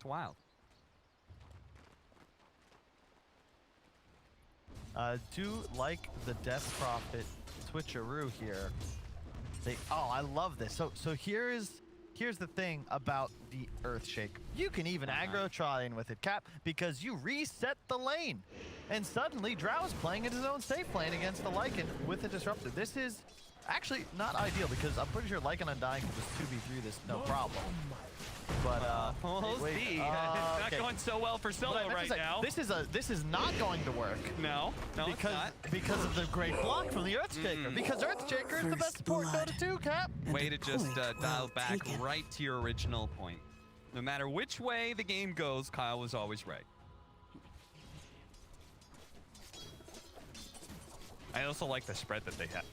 wild. Do like the Death Prophet switcheroo here. Oh, I love this. So here's the thing about the Earthshaker. You can even aggro try in with it, Cap, because you reset the lane. And suddenly, Drow is playing in his own safe lane against the Lycan with the Disruptor. This is actually not ideal because I'm pretty sure Lycan Undying can just 2v3 this no problem. But we'll see. It's not going so well for Solo right now. This is not going to work. No, it's not. Because of the great block from the Earthshaker. Because Earthshaker is the best support Dota 2, Cap. Way to just dial back right to your original point. No matter which way the game goes, Kyle was always right. I also like the spread that they had.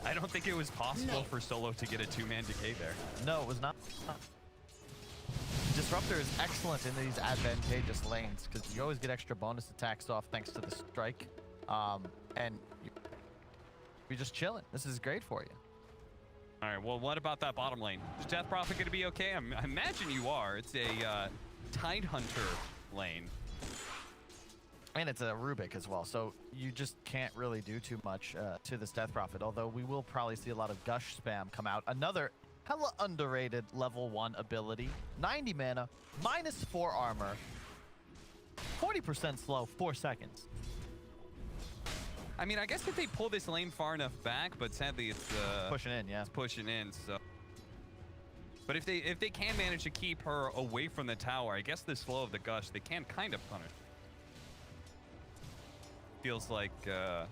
I don't think it was possible for Solo to get a two-man decay there. No, it was not. Disruptor is excellent in these advantageous lanes because you always get extra bonus attacks off thanks to the strike. And you're just chilling. This is great for you. All right, well, what about that bottom lane? Is Death Prophet going to be okay? I imagine you are. It's a Tidehunter lane. And it's a Rubick as well, so you just can't really do too much to this Death Prophet, although we will probably see a lot of Gush spam come out. Another hella underrated level 1 ability. 90 mana, -4 armor, 40% slow, 4 seconds. I mean, I guess if they pull this lane far enough back, but sadly it's pushing in, yeah. It's pushing in, so. But if they can manage to keep her away from the tower, I guess this flow of the Gush, they can kind of punish. Feels like Cap,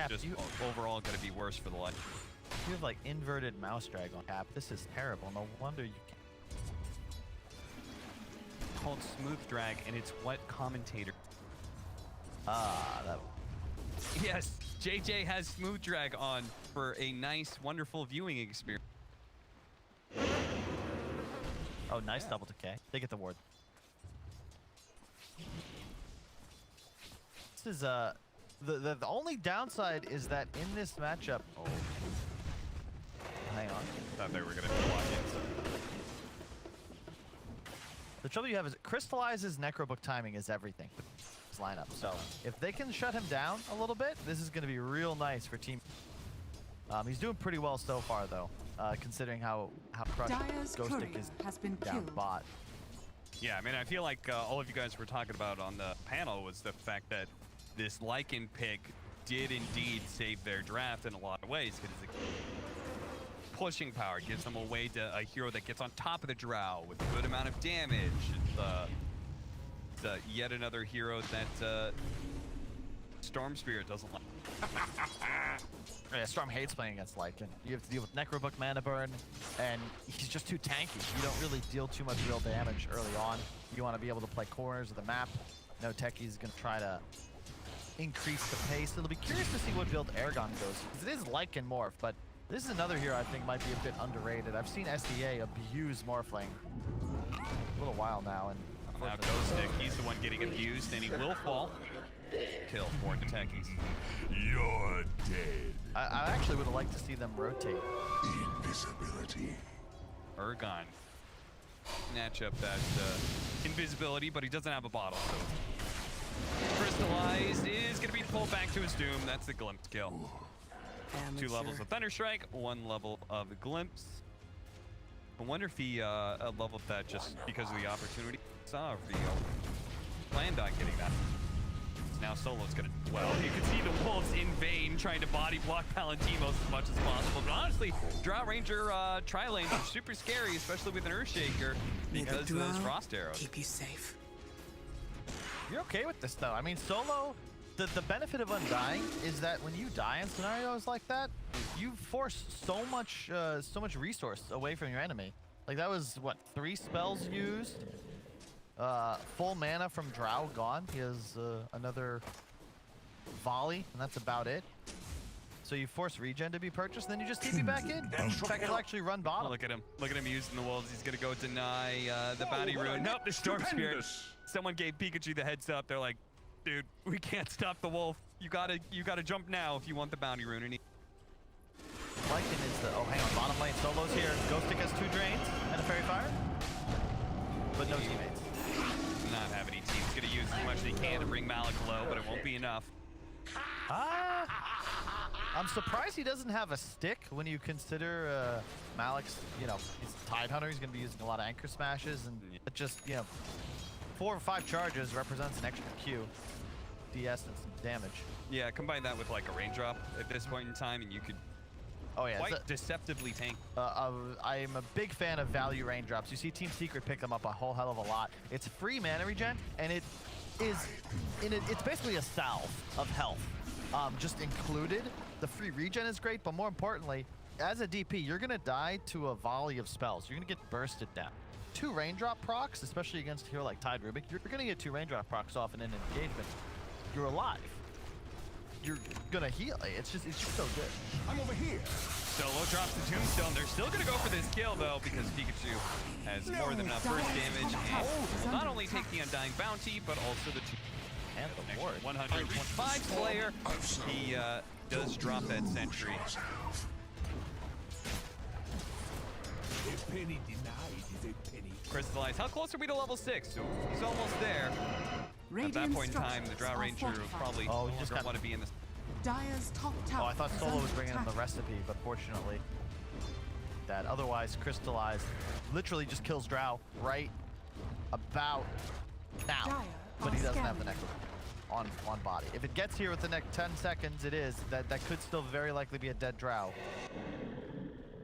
just overall going to be worse for the Lycan. You have like inverted mouse drag on Cap. This is terrible. No wonder you can't. It's called smooth drag, and it's what commentator. Yes, JJ has smooth drag on for a nice, wonderful viewing experience. Oh, nice double decay. They get the ward. This is the only downside is that in this matchup. Oh, hang on. Thought they were gonna block it. The trouble you have is Crystallize's Necrobook timing is everything. His lineup. So if they can shut him down a little bit, this is gonna be real nice for team. He's doing pretty well so far though, considering how crushed Ghostik is down bot. Yeah, I mean, I feel like all of you guys were talking about on the panel was the fact that this Lycan pick did indeed save their draft in a lot of ways because it's pushing power gives them away to a hero that gets on top of the Drow with a good amount of damage. It's yet another hero that Storm Spirit doesn't like. Yeah, Storm hates playing against Lycan. You have to deal with Necrobook mana burn, and he's just too tanky. You don't really deal too much real damage early on. You want to be able to play corners of the map. NoTechies is going to try to increase the pace. It'll be curious to see what build Ergon goes, because it is Lycan Morph, but this is another hero I think might be a bit underrated. I've seen SDA abuse Morphling a little while now, and now Ghostik, he's the one getting abused, and he will fall. Kill for NoTechies. You're dead. I actually would have liked to see them rotate. Invisibility. Ergon. Snatch up that invisibility, but he doesn't have a bottle, so Crystallize is going to be pulled back to his doom. That's the glimpse kill. 2 levels of Thunderstrike, 1 level of Glimpse. I wonder if he leveled that just because of the opportunity he saw, or if he planned on getting that. Now Solo's gonna, well, you can see the Wolves in vain trying to body block Palantimos as much as possible. But honestly, Drow Ranger tri-lanes are super scary, especially with an Earthshaker, because of those frost arrows. Keep you safe. You're okay with this though. I mean, Solo, the benefit of Undying is that when you die in scenarios like that, you force so much resource away from your enemy. Like that was what, 3 spells used? Full mana from Drow gone. He has another volley, and that's about it. So you force regen to be purchased, then you just TP back in. In fact, you'll actually run bottom. Oh, look at him. Look at him using the wolves. He's gonna go deny the bounty rune. Nope, the Storm Spirit. Someone gave Pikachu the heads up. They're like, dude, we can't stop the wolf. You gotta jump now if you want the bounty rune. And Lycan is the, oh hang on, bottom lane, Solo's here. Ghostik has 2 drains and a Fairy Fire. trying to bring Malik low, but it won't be enough. I'm surprised he doesn't have a stick when you consider Malik's, he's a Tidehunter. He's going to be using a lot of anchor smashes, and it just, 4 or 5 charges represents an extra Q, DS, and some damage. Yeah, combine that with like a raindrop at this point in time, and you could quite deceptively tank. I'm a big fan of value raindrops. You see Team Secret pick them up a whole hell of a lot. It's free mana regen, and it is it's basically a salve of health, just included. The free regen is great, but more importantly, as a DP, you're gonna die to a volley of spells. You're gonna get bursted down. 2 raindrop procs, especially against a hero like Tide Rubick, you're gonna get 2 raindrop procs off in an engagement. You're alive. You're gonna heal. It's just so good. I'm over here. Solo drops the tombstone. They're still gonna go for this kill though, because Pikachu has more than enough burst damage and will not only take the Undying bounty, but also the and the ward. 125 Slayer. He does drop that sentry. A penny denied is a penny. Crystallize. How close are we to level 6? So he's almost there. At that point in time, the Drow Ranger will probably no longer want to be in this. Dire's top tower. Oh, I thought Solo was bringing in the recipe, but fortunately, that otherwise Crystallize literally just kills Drow right about now. But he doesn't have the necklace on body. If it gets here with the next 10 seconds, it is. That could still very likely be a dead Drow.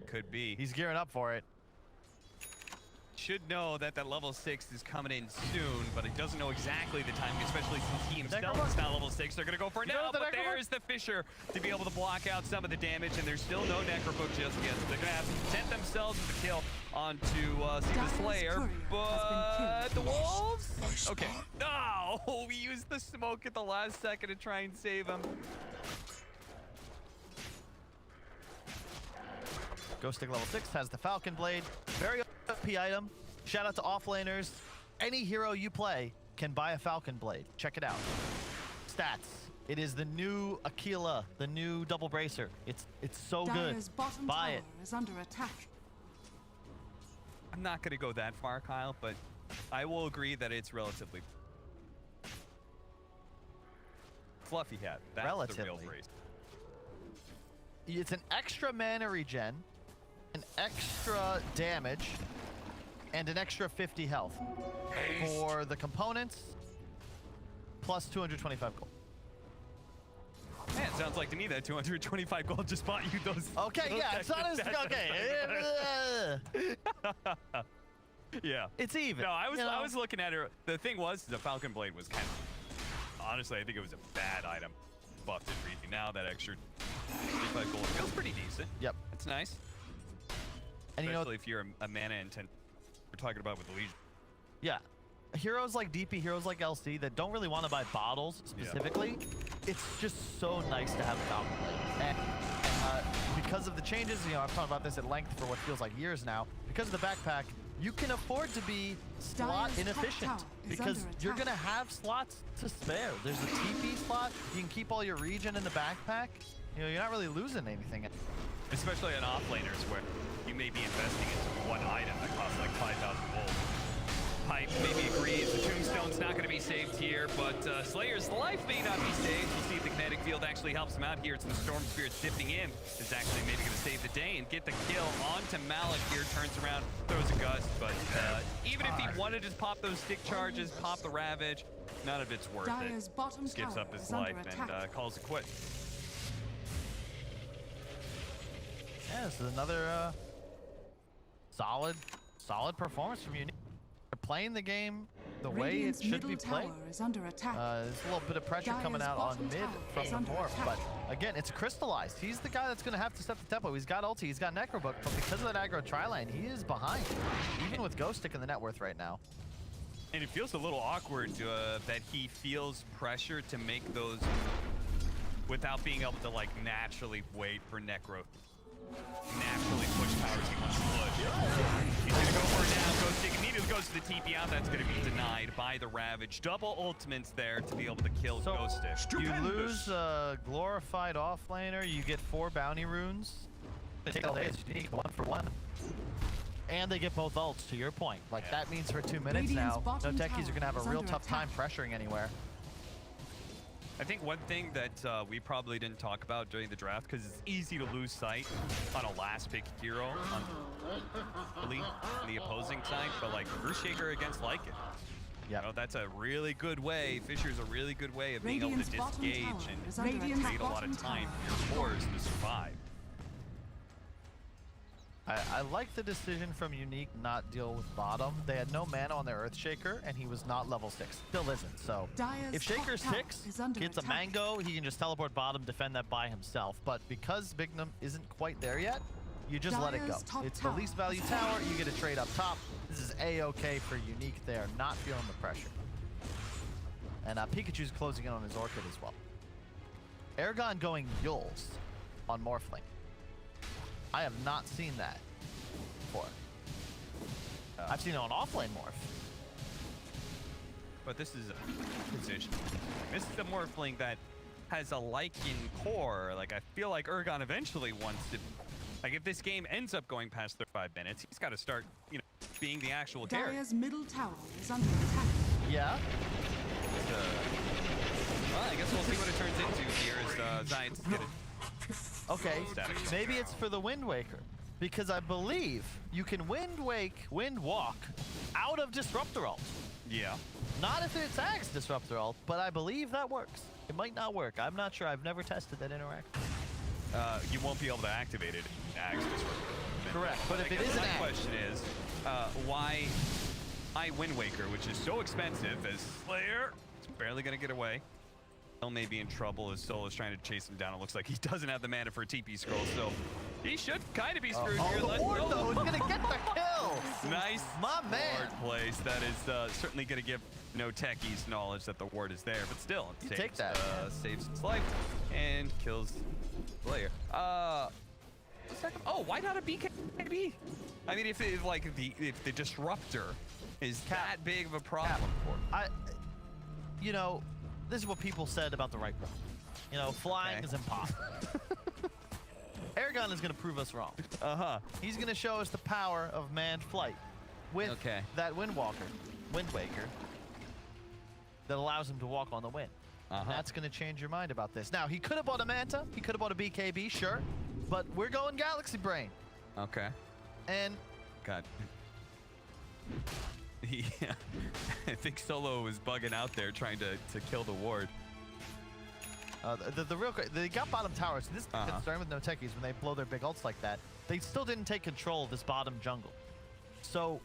Could be. He's gearing up for it. Should know that level 6 is coming in soon, but he doesn't know exactly the timing, especially since he himself is not level 6. They're going to go for it now, but there's the Fisher to be able to block out some of the damage, and there's still no Necrobook just yet. So they're going to have to content themselves with the kill onto the Slayer, but the Wolves? Okay. No! We used the smoke at the last second to try and save him. Ghostik level 6 has the Falcon Blade. Very OP item. Shout out to offlaners. Any hero you play can buy a Falcon Blade. Check it out. Stats. It is the new Aquila, the new double bracer. It's so good. Buy it. Is under attack. I'm not going to go that far, Kyle, but I will agree that it's relatively fluffy hat. That's relatively. The real brace. It's an extra mana regen, an extra damage, and an extra 50 health for the components, plus 225 gold. Man, it sounds like to me that 225 gold just bought you those. Okay, those yeah, it's not as okay. Yeah, it's even. No, I was looking at her. The thing was, the Falcon Blade was kind of, honestly, I think it was a bad item. Buffed it really. Now that extra 25 gold feels pretty decent. Yep, it's nice. And especially if you're a mana intent, we're talking about with the Legion. Yeah, heroes like DP, heroes like LC that don't really want to buy bottles specifically. Yeah. It's just so nice to have a Falcon Blade. And because of the changes, I've talked about this at length for what feels like years now. Because of the backpack, you can afford to be slot inefficient because you're going to have slots to spare. There's a TP slot. You can keep all your regen in the backpack. You're not really losing anything. Especially on offlaners where you may be investing into one item that costs like 5,000 gold. Pipe maybe agrees. The Tombstone's not going to be saved here, but Slayer's life may not be saved. You see the kinetic field actually helps him out here. It's the Storm Spirit dipping in. It's actually maybe going to save the day and get the kill onto Malik here. Turns around, throws a gust, but even if he wanted to pop those stick charges, pop the Ravage, none of it's worth it. Skips up his life and calls it quits. Yeah, this is another solid performance from Unique. They're playing the game the way it should be played. Is under attack. There's a little bit of pressure coming out on mid from the Morph, but again, it's Crystallized. He's the guy that's going to have to set the tempo. He's got ulti, he's got Necrobook, but because of that aggro tri-lane, he is behind, even with Ghostik in the net worth right now. And it feels a little awkward that he feels pressure to make those without being able to like naturally wait for Necro. Naturally push powers he wants to push. He's gonna go for it now. Ghostik immediately goes to the TP out. That's gonna be denied by the Ravage. Double ultimates there to be able to kill Ghostik. You lose glorified offlaner. You get 4 bounty runes. They take all day. It's unique, 1 for 1. And they get both ults, to your point. Like, that means for 2 minutes now, NoTechies are gonna have a real tough time pressuring anywhere. I think one thing that we probably didn't talk about during the draft, because it's easy to lose sight on a last pick hero on the opposing side, but like Earthshaker against Lycan. Yeah, You know, that's a really good way. Fisher's a really good way of being able to Radiant's bottom disengage tower is and under create attack. a lot of time for your cores to survive. I like the decision from Unique not deal with bottom. They had no mana on their Earthshaker, and he was not level 6. Still isn't. So Dire's if Shaker top tower 6 is under gets a attack. mango, he can just teleport bottom, defend that by himself. But because Bignum isn't quite there yet, you just let it go. Dire's top It's the tower least value is tower. under You get a trade up top. This is A-okay for Unique there, not feeling the pressure. And Pikachu's closing in on his Orchid as well. Ergon going Yules on Morphling. I have not seen that before. I've seen it on offlane Morph. But this is a position. This is a Morphling that has a Lycan core. Like, I feel like Ergon eventually wants to... Like, if this game ends up going past 35 minutes, he's got to start, you know, being the actual carry. Dire's middle tower is under attack. Yeah. Well, I guess we'll see what it turns into here as Zayac's gonna... Okay, Static shock. maybe it's for the Wind Waker. Because I believe you can Wind Walk out of Disruptor ult. Yeah. Not if it attacks Disruptor ult, but I believe that works. It might not work. I'm not sure. I've never tested that interaction. You won't be able to activate it in Axe Disruptor. Correct, but if I it guess is an my Axe- question is, why Wind Waker, which is so expensive as Slayer, it's barely going to get away. He'll may be in trouble as Sol is trying to chase him down. It looks like he doesn't have the mana for a TP scroll, so he should kind of be screwed here. The Let's ward, go. though, is going to get the kill. Nice My man. ward place. That is certainly going to give NoTechies knowledge that the ward is there, but still, it You saves, take that. saves his life and kills Slayer. Oh, why not a BKB? I mean, if the Disruptor is that big of a problem for him. You know, this is what people said about the right one. You know, flying Okay. is impossible. Ergon is going to prove us wrong. He's going to show us the power of manned flight with that Wind Waker, that allows him to walk on the wind. And that's going to change your mind about this. Now, he could have bought a Manta. He could have bought a BKB, sure. But we're going Galaxy Brain. Okay. And God. I think Solo was bugging out there trying to kill the ward. the real quick, they got bottom tower, so this is the concern with NoTechies when they blow their big ults like that. They still didn't take control of this bottom jungle. So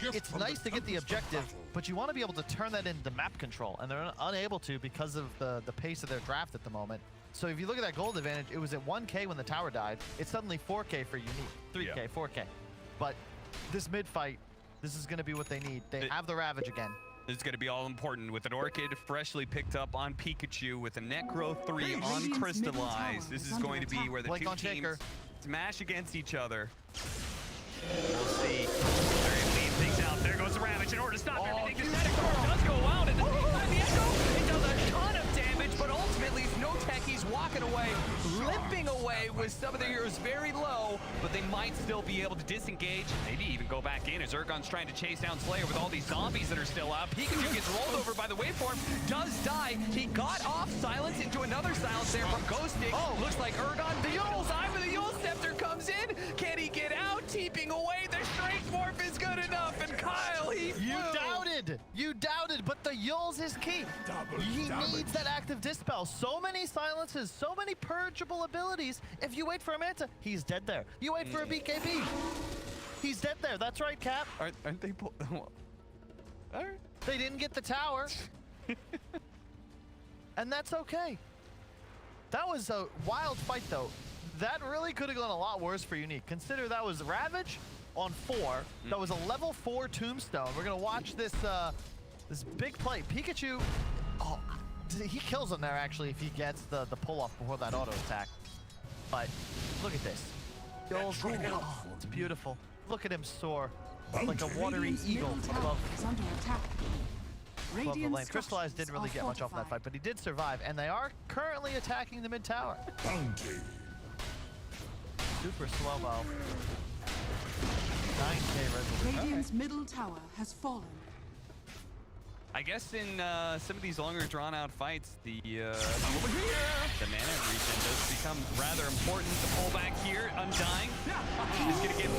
it's nice to get the objective, but you want to be able to turn that into map control, and they're unable to because of the pace of their draft at the moment. So if you look at that gold advantage, it was at 1K when the tower died. It's suddenly 4K for Unique, 3K, 4K. But this mid fight, this is going to be what they need. They have the Ravage again. This is going to be all important with an Orchid freshly picked up on Pikachu with a Necro 3 on Radiant's middle Crystallize. tower This is is going to be under where the attack. two Blink on teams Shaker. smash against each other. We'll see. They're lead things out. There goes the Ravage in order to stop everything. The Necro does go out. At the same time, the Echo, it does a ton of damage, but ultimately it's NoTechies walking away, limping away with some of the heroes very low, but they might still be able to disengage, maybe even go back in as Ergon's trying to chase down Slayer with all these zombies that are still out. Pikachu gets rolled over by the waveform, does die. He got off silence into another silence there from Ghostik. Looks like Ergon, the Yule side with the Yule Scepter comes in. Can he get out? Teeping away. The Strength Morph is good enough, and Kyle, he flew. You doubted, but the Yule's his key. He needs that active dispel. So many silences, so many purgeable abilities. If you wait for a Manta, he's dead there. You wait for a BKB, he's dead there. That's right, Cap. Aren't they? They didn't get the tower. And that's okay. That was a wild fight, though. That really could have gone a lot worse for Unique. Consider that was Ravage on 4. That was a level 4 Tombstone. We're gonna watch this this big play. Pikachu, he kills him there actually if he gets the pull off before that auto attack. But look at this. It's beautiful. Look at him soar like a watery Radiant's eagle middle tower above is under attack. the Radiant lane. Crystallize didn't really get much off in that fight, but he did survive, and they are currently attacking the mid tower. Super slow-mo. 9K resolution. Radiant's middle tower has fallen. I guess in some of these longer drawn-out fights, the mana regen does become rather important. The pullback here, Undying, is going to get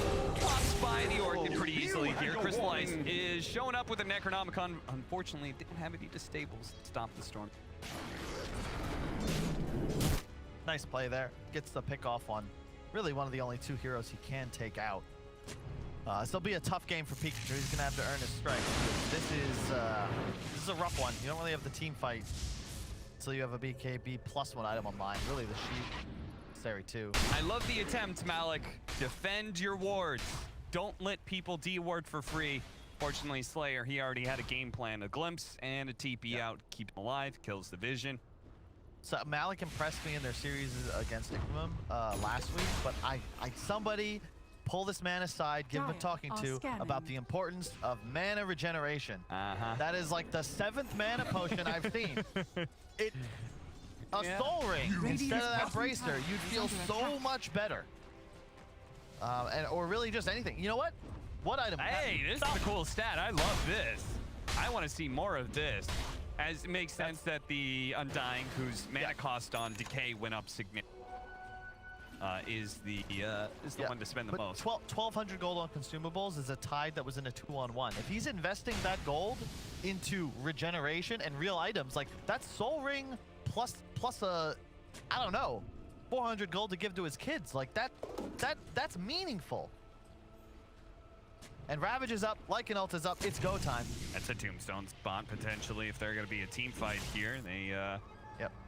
popped by the Orchid pretty easily here. Crystallize is showing up with a Necronomicon. Unfortunately, didn't have any distables to stop the storm. Nice play there. Gets the pick off on really one of the only two heroes he can take out. This will be a tough game for Pikachu. He's gonna have to earn his strike. This is a rough one. You don't really have the team fight until you have a BKB plus one item online. Really, the sheep necessary too. I love the attempt, Malik. Defend your wards. Don't let people de-ward for free. Fortunately, Slayer, he already had a game plan, a glimpse and a TP out, keep him alive, kills the vision. So Malik impressed me in their series against Bignum last week, but somebody pull this man aside, give him a talking to about the importance of mana regeneration. That is like the 7th mana potion I've seen. Soul Ring instead of that Bracer, you'd feel so much better. Or really just anything. You know what? What item? Hey, this is a cool stat. I love this. I want to see more of this. As it makes sense that the Undying, whose mana cost on Decay went up significantly, is the one to spend the most. 1,200 gold on consumables is a Tide that was in a 2-on-1. If he's investing that gold into regeneration and real items, like that's Soul Ring plus a, I don't know, 400 gold to give to his kids. Like that's meaningful. And Ravage is up, Lycan ult is up, it's go time. That's a tombstone spot potentially if they're going to be a team fight here. They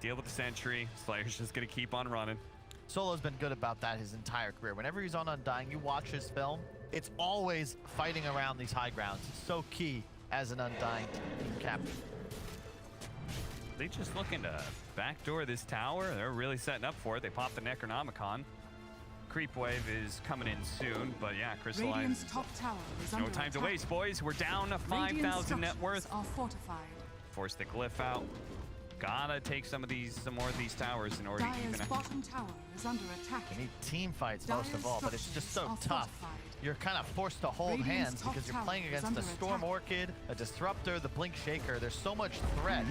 deal with the sentry. Slayer's just going to keep on running. Solo's been good about that his entire career. Whenever he's on Undying, you watch his film, it's always fighting around these high grounds. It's so key as an Undying team captain. They just looking to backdoor this tower. They're really setting up for it. They pop the Necronomicon. Creep wave is coming in soon, but yeah, Crystallize. Top tower is no time to waste, boys. We're down to 5,000 net worth. Are fortified. Force the glyph out. Gotta take some more of these towers in order to keep an bottom tower is under attack. You need team fights most of all, but it's just so tough. You're kind of forced to hold hands because you're playing against the Storm Orchid, a Disruptor, the Blink Shaker. There's so much threat.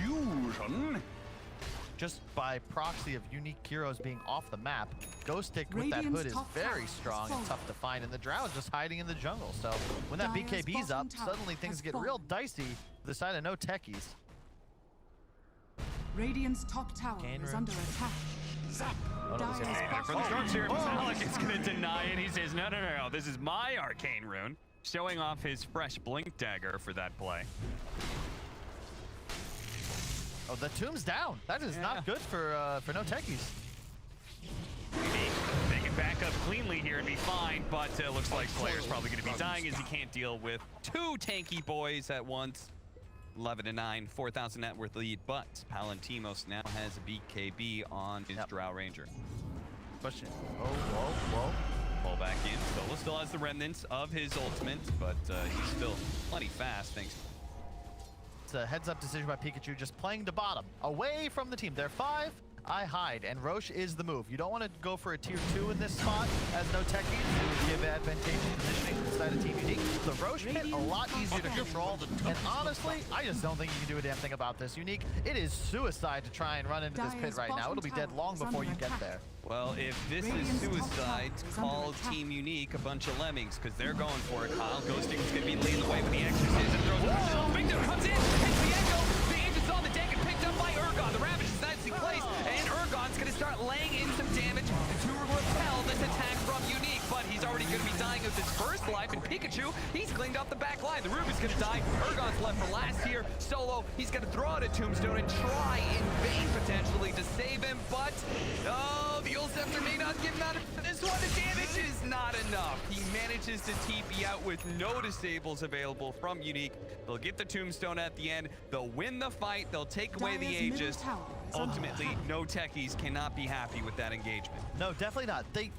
Just by proxy of unique heroes being off the map, Ghostik with that hood is very strong and tough to find, and the Drow is just hiding in the jungle. So when that BKB's up, suddenly things get real dicey for the side of NoTechies. Radiant's top tower is under attack. For the storm serum, Malik is going to deny it. He says, no, this is my arcane rune. Showing off his fresh blink dagger for that play. Oh, the tomb's down. That is not good for NoTechies. They can back up cleanly here and be fine, but it looks like Slayer's probably going to be dying as he can't deal with two tanky boys at once. 11-9, 4,000 net worth lead, but Palantimos now has a BKB on his Drow Ranger. Push it. Whoa. Pull back in. Solo still has the remnants of his ultimate, but he's still plenty fast, thanks. It's a heads-up decision by Pikachu, just playing the bottom, away from the team. They're 5, I hide, and Roche is the move. You don't want to go for a tier 2 in this spot as NoTechies. It would give advantageous positioning inside of Team Unique. The Roche hit a lot easier to control, and honestly, I just don't think you can do a damn thing about this. Unique, it is suicide to try and run into this pit right now. It'll be dead long before you get there. Well, if this is suicide, call Team Unique a bunch of lemmings, because they're going for it, Kyle. Ghostik is going to be leading the way with the exorcism. Throws it. Bignum comes in, hits the echo. The Aegis on the deck and picked up by Ergon. The Ravage is nicely placed, and Ergon's going to start laying in some damage to repel this attack from Unique, but he's already going to be dying of his first life, and Pikachu, he's cleaned up the back line. The Rubick's going to die. Ergon's left for last here. Solo, he's going to throw out a tombstone and try in vain, potentially, to save him, but the Old Scepter may not give him out of this one. The damage is not enough. He manages to TP out with no disables available from Unique. They'll get the tombstone at the end. They'll win the fight. They'll take away the Aegis. Ultimately, NoTechies cannot be happy with that engagement. No, definitely not. They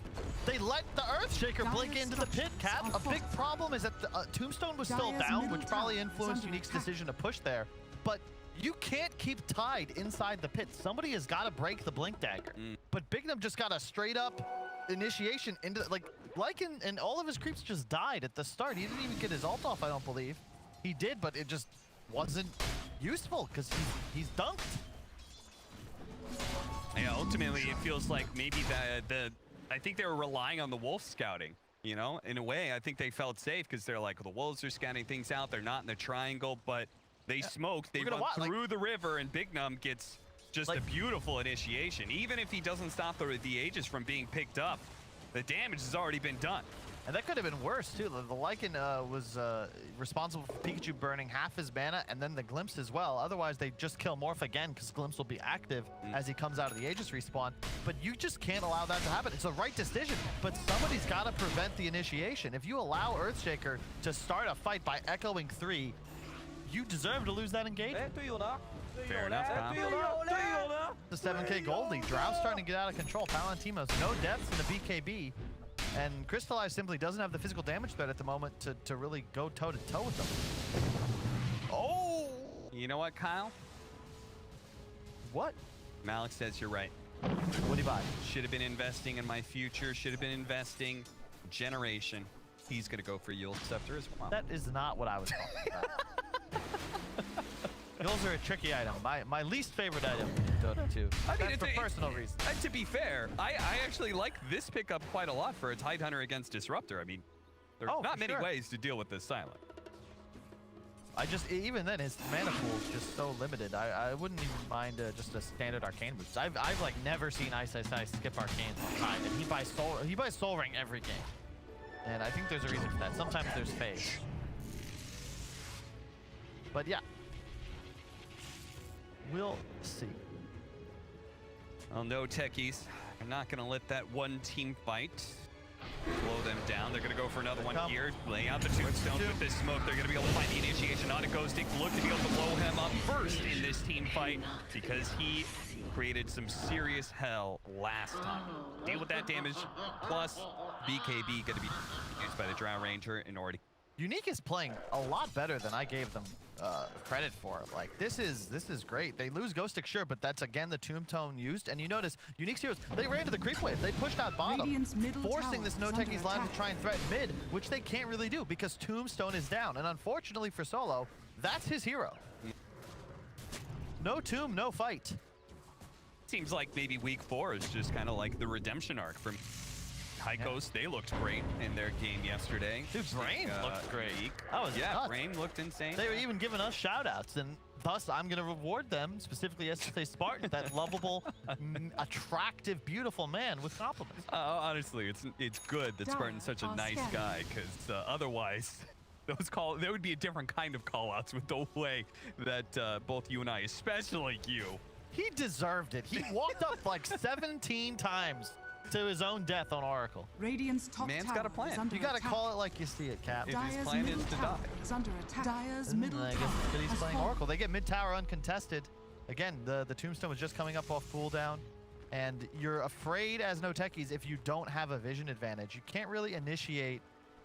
let the Earthshaker blink into the pit, Cap. A big problem is that the Tombstone was still down, which probably influenced Unique's decision to push there. But you can't keep Tide inside the pit. Somebody has got to break the blink dagger. But Bignum just got a straight up initiation into, like, Lycan and all of his creeps just died at the start. He didn't even get his ult off, I don't believe. He did, but it just wasn't useful because he's dunked. Yeah, ultimately it feels like maybe I think they were relying on the wolf scouting. You know, in a way, I think they felt safe because they're like, the wolves are scouting things out. They're not in the triangle, but they smoked. They run through the river, and Bignum gets just a beautiful initiation. Even if he doesn't stop the Aegis from being picked up, the damage has already been done. And that could have been worse, too. The Lycan was responsible for Pikachu burning half his mana and then the Glimpse as well. Otherwise, they just kill Morph again because Glimpse will be active as he comes out of the Aegis respawn. But you just can't allow that to happen. It's the right decision, but somebody's got to prevent the initiation. If you allow Earthshaker to start a fight by echoing 3, you deserve to lose that engagement. Fair enough, Kyle. The 7K gold lead. Drow's starting to get out of control. Palantimos, no depths in the BKB. And Crystallize simply doesn't have the physical damage threat at the moment to really go toe-to-toe with them. Oh! You know what, Kyle? What? Malik says you're right. What do you buy? Should have been investing in my future. Should have been investing generation. He's going to go for Yule Scepter as well. That is not what I was talking about. Those are a tricky item. My least favorite item in Dota 2. I mean, That's for personal reasons. To be fair, I actually like this pickup quite a lot for a Tidehunter against Disruptor. I mean, there's not many ways to deal with this silent. I just, even then, his mana pool is just so limited. I wouldn't even mind just a standard arcane boost. I've like never seen Ice skip arcanes on Tide, and he buys Soul Ring every game. And I think there's a reason for that. Sometimes there's phase. But yeah. We'll see. Well, NoTechies. I'm not going to let that one team fight slow them down. They're going to go for another one here. Laying out the tombstones with this smoke. They're going to be able to find the initiation on a Ghostik. Look to be able to blow him up first in this team fight because he created some serious hell last time. Deal with that damage. Plus, BKB going to be used by the Drow Ranger in order. Unique is playing a lot better than I gave them credit for. Like, this is great. They lose Ghostik, sure, but that's again the Tombstone used. And you notice Unique's heroes, they ran to the creep wave. They pushed out bottom, forcing this NoTechies line to try and threaten mid, which they can't really do because Tombstone is down. And unfortunately for Solo, that's his hero. No tomb, no fight. Seems like maybe week 4 is just kind of like the redemption arc from Hykos. They looked great in their game yesterday. Dude, Brain looked great. Oh, yeah, Brain looked insane. They were even giving us shout-outs, and thus I'm going to reward them, specifically SSA Spartan, that lovable, attractive, beautiful man with compliments. Honestly, it's good that Spartan's such a nice guy, because otherwise, there would be a different kind of call-outs with the way that both you and I, especially you. He deserved it. He walked up like 17 times to his own death on Oracle. Radiant's top Man's tower got a plan. is under You gotta attack. call it like you see it, Cap. If his plan is to die. Is under attack. Dire's middle I guess tower but he's has playing fallen. Oracle. They get mid tower uncontested. Again, the Tombstone was just coming up off cooldown, and you're afraid as NoTechies if you don't have a vision advantage. You can't really initiate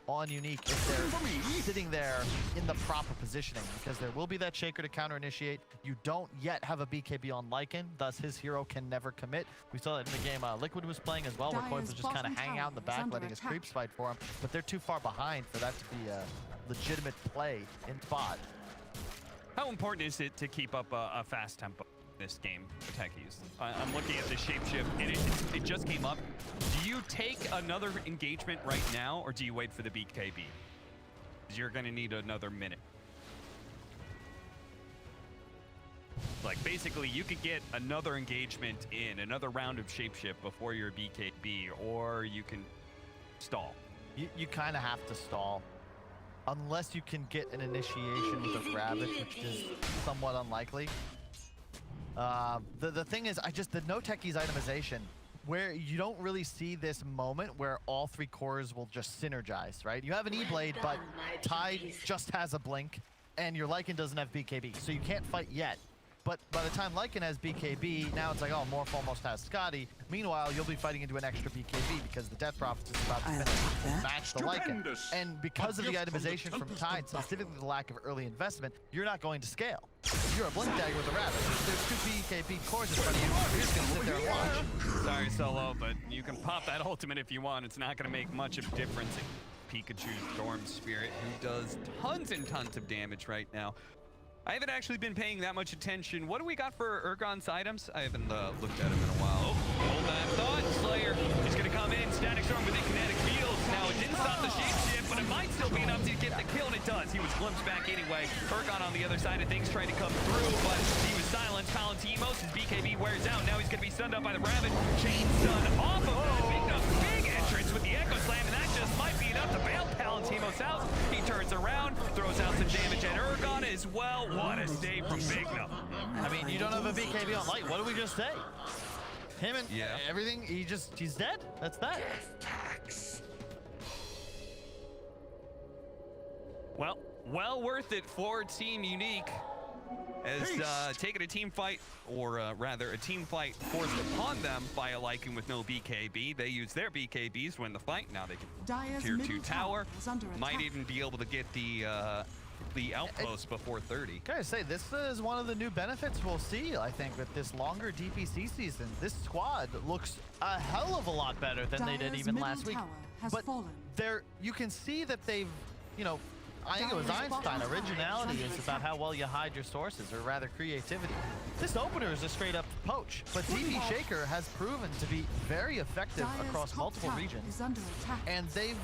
on Unique if they're sitting there in the proper positioning, because there will be that Shaker to counter initiate. You don't yet have a BKB on Lycan, thus his hero can never commit. We saw that in the game Liquid was playing as well, where Koi was just kind of hanging out in the back, letting his creeps fight for him, but they're too far behind for that to be a legitimate play in spot. How important is it to keep up a fast tempo in this game for Techies? I'm looking at the shapeshift, and it just came up. Do you take another engagement right now, or do you wait for the BKB? Because you're going to need another minute. Like, basically, you could get another engagement in, another round of shapeshift before your BKB, or you can stall. You kind of have to stall. Unless you can get an initiation with a Rabbit, which is somewhat unlikely. The thing is, the NoTechies itemization, where you don't really see this moment where all 3 cores will just synergize, right? You have an E-Blade, but Tide just has a blink, and your Lycan doesn't have BKB, so you can't fight yet. But by the time Lycan has BKB, now it's like, oh, Morph almost has Scotty. Meanwhile, you'll be fighting into an extra BKB because the Death Prophet is about to finish, match the Lycan. And because of the itemization from Tide, specifically the lack of early investment, you're not going to scale. You're a Blink Dagger with a Rabbit. There's 2 BKB cores in front of you. You're just going to sit there and watch. Sorry, Solo, but you can pop that ultimate if you want. It's not going to make much of a difference. Pikachu's Storm Spirit, who does tons and tons of damage right now. I haven't actually been paying that much attention. What do we got for Ergon's items? I haven't looked at him in a while. Oh, hold that thought. Slayer is going to come in. Static Storm within kinetic fields. Now, it didn't stop the shapeshift, but it might still be enough to get the kill, and it does. He was glimpsed back anyway. Ergon on the other side of things trying to come through, but he was silenced. Palantimos, his BKB wears out. Now he's going to be stunned up by the Rabbit. Chain stun off of that. Bignum, big entrance with the Echo Slam, and that just might be enough to bail Palantimos out. He turns around, throws out some damage at Ergon as well. What a save from Bignum. I mean, you don't have a BKB on light. What did we just say? Him and everything, he's dead. That's that. Well worth it for Team Unique. As taking a team fight, or rather a team fight forced upon them by a Lycan with no BKB. They use their BKBs to win the fight. Now they can tier 2 tower. Might even be able to get the outpost before 30. Can I say, this is one of the new benefits we'll see, I think, with this longer DPC season. This squad looks a hell of a lot better than they did even last week. But you can see that they've, you know, I think it was Einstein. Originality is about how well you hide your sources, or rather creativity. This opener is a straight up poach, but Earthshaker has proven to be very effective across multiple regions. And they've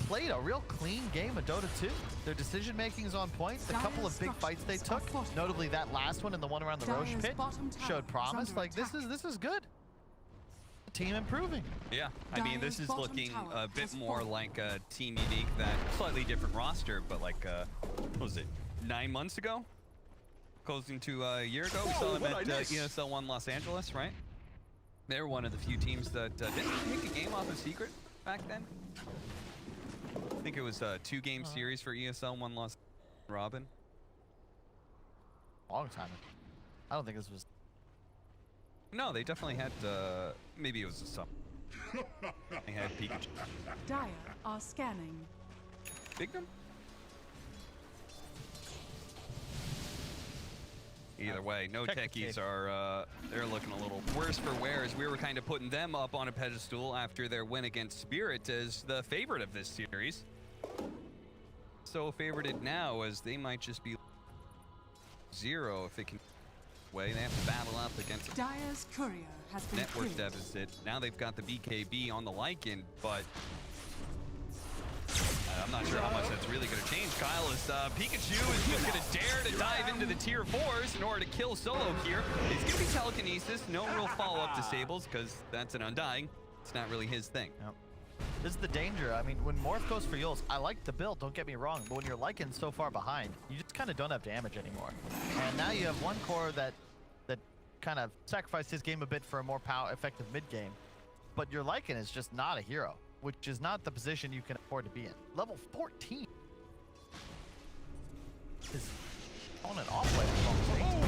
played a real clean game of Dota 2. Their decision making is on point. The couple of big fights they took, notably that last one and the one around the Roche pit, showed promise. Like, this is good. Team improving. Yeah, I mean, this is looking a bit more like a Team Unique, that slightly different roster, but like, what was it, 9 months ago? Closing to a year ago, we saw them at ESL 1 Los Angeles, right? They're one of the few teams that didn't take a game off of Secret back then. I think it was a 2-game series for ESL 1 Los Robin. Long time ago. I don't think this was... No, they definitely had, maybe it was a sub. They had Pikachu. Dire are scanning. Bignum? Either way, NoTechies are, they're looking a little worse for wear, as we were kind of putting them up on a pedestal after their win against Spirit as the favorite of this series. So favorited now, as they might just be 0 if it can... They have to battle up against Dire's courier has been network killed. deficit. Now they've got the BKB on the Lycan, but I'm not sure how much that's really going to change. Kyle is Pikachu is just going to dare to dive into the tier 4s in order to kill Solo here. It's going to be telekinesis, no real follow-up disables, because that's an Undying. It's not really his thing. Yep. This is the danger. I mean, when Morph goes for Yules, I like the build, don't get me wrong, but when you're Lycan so far behind, you just kind of don't have damage anymore. And now you have one core that kind of sacrificed his game a bit for a more effective mid-game. But your Lycan is just not a hero, which is not the position you can afford to be in. Level 14 is on and off later.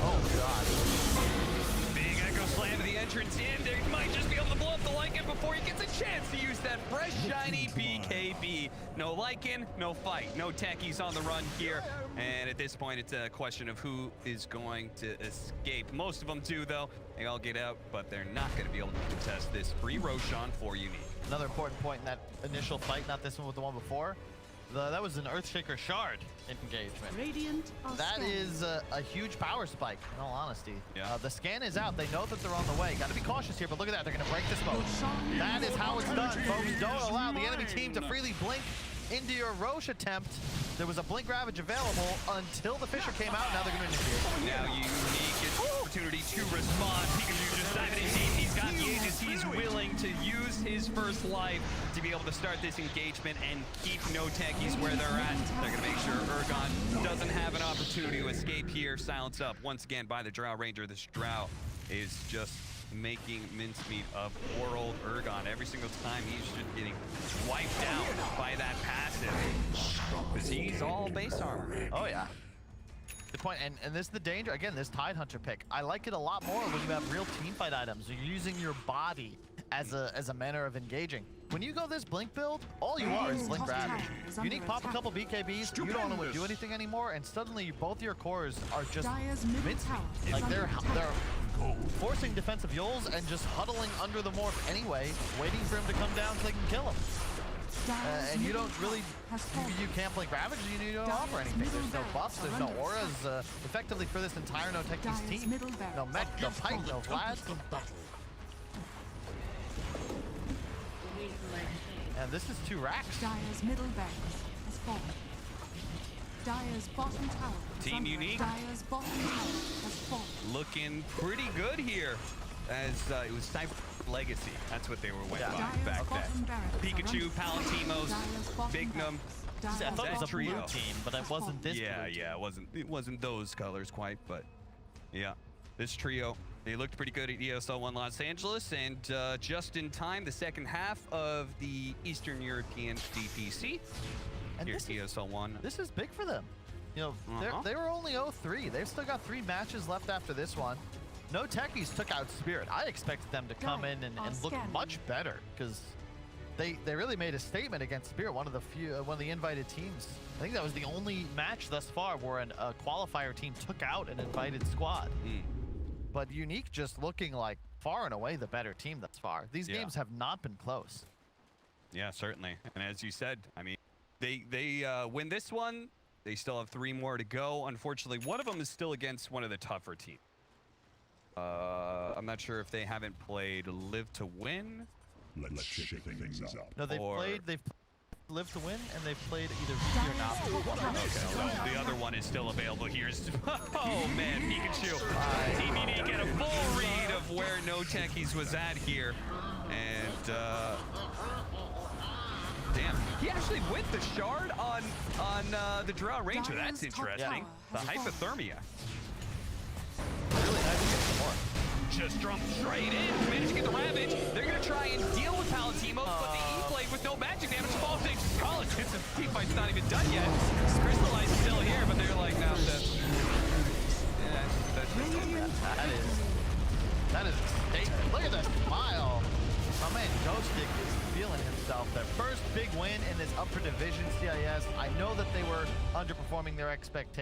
Oh, God. Big Echo Slam to the entrance in. They might just be able to blow up the Lycan before he gets a chance to use that fresh, shiny BKB. No Lycan, no fight. NoTechies on the run here. And at this point, it's a question of who is going to escape. Most of them do, though. They all get out, but they're not going to be able to contest this free Roshan for Unique. Another important point in that initial fight, not this one with the one before, that was an Earthshaker shard engagement. Radiant that is a huge power spike, in all honesty. Yeah. The scan is out. They know that they're on the way. Got to be cautious here, but look at that. They're going to break the smoke. That is how it's done, folks. Don't allow the enemy team to freely blink into your Roche attempt. There was a blink ravage available until the Fisher came out. Now they're going to initiate. Now Unique gets the opportunity to respond. Pikachu just diving in deep. He's got the Aegis. He's willing to use his first life to be able to start this engagement and keep NoTechies where they're at. They're going to make sure Ergon doesn't have an opportunity to escape here. Silence up once again by the Drow Ranger. This Drow is just making mincemeat of poor old Ergon. Every single time he's just getting wiped out by that passive, because he's all base armor. Oh yeah. Good point, and this is the danger. Again, this Tidehunter pick, I like it a lot more when you have real teamfight items. You're using your body as a manner of engaging. When you go this blink build, all you are is blink ravage. Unique pop a couple BKBs, you don't want to do anything anymore, and suddenly both your cores are just mincemeat. Like they're forcing defensive Yules and just huddling under the morph anyway, waiting for him to come down so they can kill him. and you don't really, you can't play Ravage, you don't offer anything. There's no buffs, there's no auras. Effectively for this entire NoTechies team, no mech, no Pike, no Vlad. And this is 2 racks. Dire's middle barracks has fallen. Dire's bottom tower. Team Unique. Dire's bottom tower has fallen. Looking pretty good here, as it was time for Legacy. That's what they were went by Dire's back bottom then. barracks are Pikachu, under Palantimos, Dire's bottom Bignum. barracks. I thought it was a That trio. blue team, but it wasn't this Yeah, blue team. yeah, it wasn't those colors quite, but yeah, this trio, they looked pretty good at ESL 1 Los Angeles, and just in time, the second half of the Eastern European DPC And here this at is, ESL 1. this is big for them. You know, Uh-huh. they were only 0-3. They've still got 3 matches left after this one. NoTechies took out Spirit. I expected them to come in and look much better, because they really made a statement against Spirit, one of the invited teams. I think that was the only match thus far where a qualifier team took out an invited squad. But Unique just looking like far and away the better team thus far. These games have not been close. Yeah, certainly. And as you said, I mean, they win this one. They still have 3 more to go. Unfortunately, one of them is still against one of the tougher teams. I'm not sure if they haven't played Live to Win. Let's shake things up. No, they've Or- played Live to Win, and they've played either VP or not. Okay, so the other one is still available here. Oh man, Pikachu. Team Unique get a full read of where NoTechies was at here. And damn, he actually went the shard on the Drow Ranger. That's interesting. The hypothermia. Really nice to get some more. Just jumped straight in. Managed to get the Ravage. They're going to try and deal with Palantimos, but the E-Blade with no magic damage falls into college. This team fight's not even done yet. Crystallize is still here, but they're like, no, that's That is a statement. Look at that smile. My man Ghostik is feeling himself. Their first big win in this upper division CIS. I know that they were underperforming their expectations.